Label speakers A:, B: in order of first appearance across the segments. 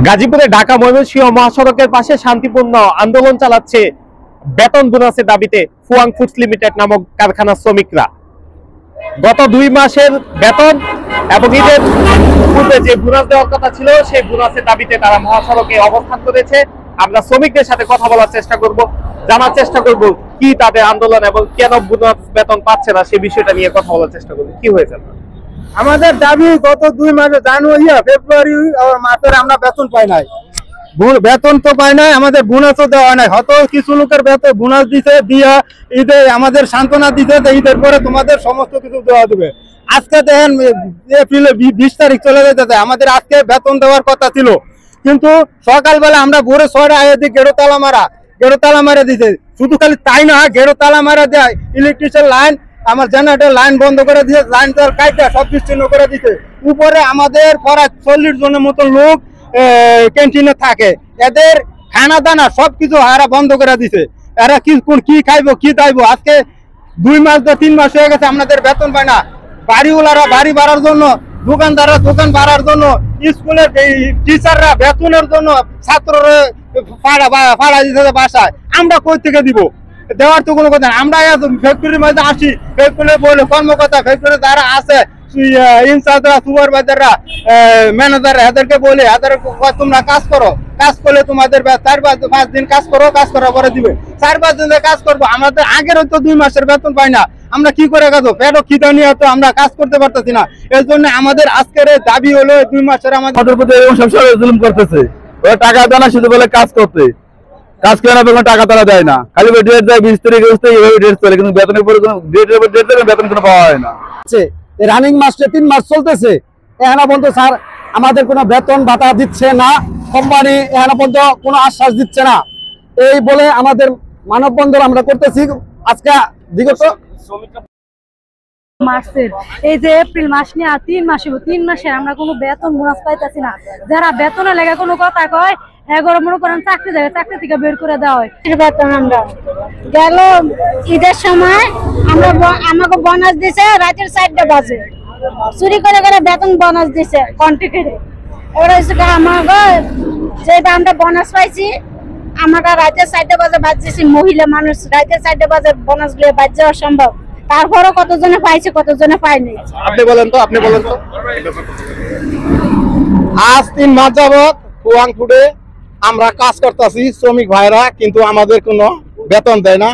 A: গাজীপুরে ঢাকা ময়মনসিংহ মহাসড়কের পাশে শান্তিপূর্ণ আন্দোলন চালাচ্ছে বেতন বোনাসের দাবিতে ফুয়াং ফুডস লিমিটেড নামক কারখানার শ্রমিকরা। গত 2 মাসের বেতন এবং ঈদের পূর্বে যে বোনাস দেওয়ার কথা ছিল সেই বোনাসের দাবিতে তারা মহাসড়কে অবস্থান করেছে। আমরা শ্রমিকদের সাথে কথা বলার চেষ্টা করব, জানার চেষ্টা করব কি তাদের আন্দোলন এবং কেন বোনাস বেতন পাচ্ছে না সেই বিষয়টা নিয়ে কথা বলার চেষ্টা করব। কি হয়েছে
B: আমাদের দাবি গত 2 মাসে জানুয়ারি ফেব্রুয়ারি মাসের আমরা বেতন পাই নাই, বেতন তো পাই নাই, আমাদের বোনাসও দেওয়া নাই। হয়তো কিছু লোকের বেতন বোনাস দিতে দিয়া ঈদে আমাদের সান্ত্বনা দিতে ঈদের পরে তোমাদের সমস্ত কিছু দেওয়া দেবে। আজকে দেখেন এপ্রিলে 20 তারিখ চলে যেতে আমাদের আজকে বেতন দেওয়ার কথা ছিল, কিন্তু সকালবেলা আমরা ভোরে 6টা আগে দিই গেড়ো তালা মারা দিতে। শুধু খালি তাই না, গেড়ো তালা মারা দেয়, ইলেকট্রিশিয়ান লাইন আমার জেনারেটর লাইন বন্ধ করে দিয়েছে, লাইন কাইটা সব বিচ্ছিন্ন করে দিতে। উপরে আমাদের প্রায় 40 জনের মতো লোক ক্যান্টিনে থাকে, এদের খানা দানা সবকিছু এরা বন্ধ করে দিছে। এরা কি খাইবো কি দাইবো? আজকে 2 মাস 3 মাস হয়ে গেছে আমাদের বেতন পায় না। বাড়িওয়ালারা বাড়ি বাড়ার জন্য, দোকানদাররা দোকান বাড়ার জন্য, স্কুলের টিচাররা বেতনের জন্য ছাত্ররা ভাড়া দিতে বাসায়। আমরা কই থেকে দিব? দেওয়ার তো কোনো কথা। আমরা ফ্যাক্টরির মধ্যে আসি, ফ্যাক্টরি বলে কর্মকর্তা ফ্যাক্টরি যারা আছে ইনচার্জরা সুপারভাইজাররা ম্যানেজাররা এদেরকে বলে এদের তোমরা কাজ করো, কাজ করলে তোমাদের 4-5 দিন কাজ করার পরে দিবে। 4-5 দিনের কাজ করবো। আমাদের আগের হয়তো 2 মাসের বেতন পাই না, আমরা কি করে কাজো? পেটও খিদা নিয়ে তো আমরা কাজ করতে পারতেছি না। এর জন্য আমাদের আজকের দাবি হলো 2 মাসের আমাদের
C: জুলুম করতেছে। ওরা টাকা দেয় না, শুধু বলে কাজ করতে, কাজ করে না, টাকা তারা দেয় না। খালি ডেট দেয় 20 তারিখ এইভাবে ডেট চলে, কিন্তু বেতনের পরে বেতন কোনো পাওয়া হয় না।
B: রানিং মাসে 3 মাস চলতেছে, এখানে পর্যন্ত স্যার আমাদের কোনো বেতন ভাতা দিচ্ছে না, কোম্পানি এখানে পর্যন্ত কোনো আশ্বাস দিচ্ছে না। এই বলে আমাদের মানববন্ধন আমরা করতেছি আজকে বিগত
D: মাসের এই যে এপ্রিল মাস নিয়ে 3 মাসের আমরা কোনো বেতন বোনাস পাইতেছি না। যারা বেতনের লেগে কোনো কথা কয় এগারো মনে করেন চাকরি থেকে বের করে দেওয়া হয়।
E: বেতন আমরা গেল ঈদের সময় আমরা আমাকে বোনাস দিছে রাতের 4টা বাজে, চুরি করে বেতন বোনাস দিছে কন্ট্রাক্টরে। এবার হচ্ছে আমাকে যেটা আমরা বোনাস পাইছি আমাকে রাতের 4টা বাজে বাজছে। মহিলা মানুষ রাতের 4টা বাজে বোনাস গুলো বাজ যাওয়া সম্ভব, তারপরও কতজনে পাইছে কতজনে পায়নি।
A: আপনি বলেন তো
B: আজ 3 মাস যাবত ফুয়াং ফুডে আমরা কাজ করতেছি শ্রমিক ভাইরা, কিন্তু আমাদের কোনো বেতন দেয় না।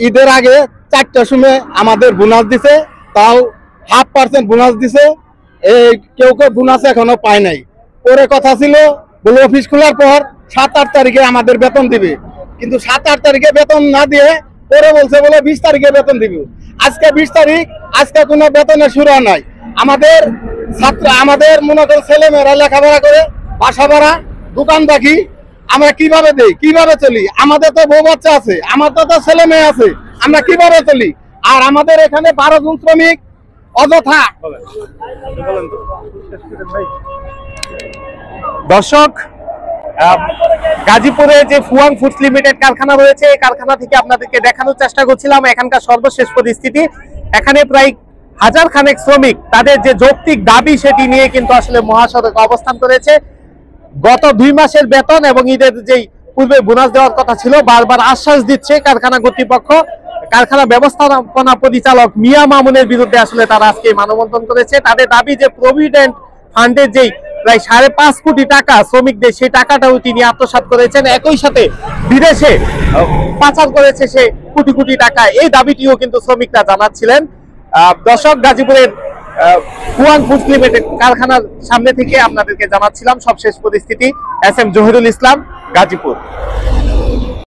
B: ঈদের আগে 4টার সময় আমাদের বোনাস দিছে, তাও 0.5% বোনাস দিছে। কেউ বোনাস এখনো পায় নাই। পরে কথা ছিল বলে অফিস খোলার পর 7-8 তারিখে আমাদের বেতন দিবে, কিন্তু 7-8 তারিখে বেতন না দিয়ে পরে বলছে বলে 20 তারিখে বেতন দিবে। আজকে 20 তারিখ, আজকে কোনো বেতনের শুরু নাই। আমাদের মনে করেন ছেলে মেয়েরা লেখাপড়া করে, বাসা ভাড়া, দোকান বাকি, আমরা কিভাবে দেই, কিভাবে চলি? আমাদের তো বউ বাচ্চা আছে, আমাদের তো ছেলে মেয়ে আছে, আমরা কিভাবে চলি? আর আমাদের এখানে 12 জন শ্রমিক অযথা।
A: দর্শক, গাজীপুরে যে ফুয়াং ফুডস লিমিটেড কারখানা রয়েছে, এই কারখানা থেকে আপনাদেরকে দেখানোর চেষ্টা করছিলাম এখানকার সর্বশেষ পরিস্থিতি। এখানে প্রায় 1000 খানেক শ্রমিক তাদের যে যৌক্তিক দাবি সেটি নিয়ে কিন্তু আসলে মহাসড়কে অবস্থান করেছে। গত 2 মাসের বেতন এবং ঈদের যেই পূর্বে বোনাস দেওয়ার কথা ছিল বারবার আশ্বাস দিচ্ছে কারখানা কর্তৃপক্ষ। কারখানা ব্যবস্থাপনা পরিচালক মিয়া মামুনের বিরুদ্ধে আসলে তারা আজকে মানববন্ধন করেছে। তাদের দাবি যে প্রভিডেন্ট ফান্ডের যেই প্রায় 5.5 কোটি টাকা শ্রমিকদের, সেই টাকাটাও তিনি আত্মসাৎ করেছেন, একই সাথে বিদেশে পাচার করেছে সে কোটি কোটি টাকা। এই দাবিটিও কিন্তু শ্রমিকরা জানাচ্ছিলেন। দর্শক, গাজীপুরের ফুয়াং ফুডস লিমিটেড কারখানার সামনে থেকে আপনাদেরকে জানাচ্ছিলাম সবশেষ পরিস্থিতি। এস এম জহিরুল ইসলাম, গাজীপুর।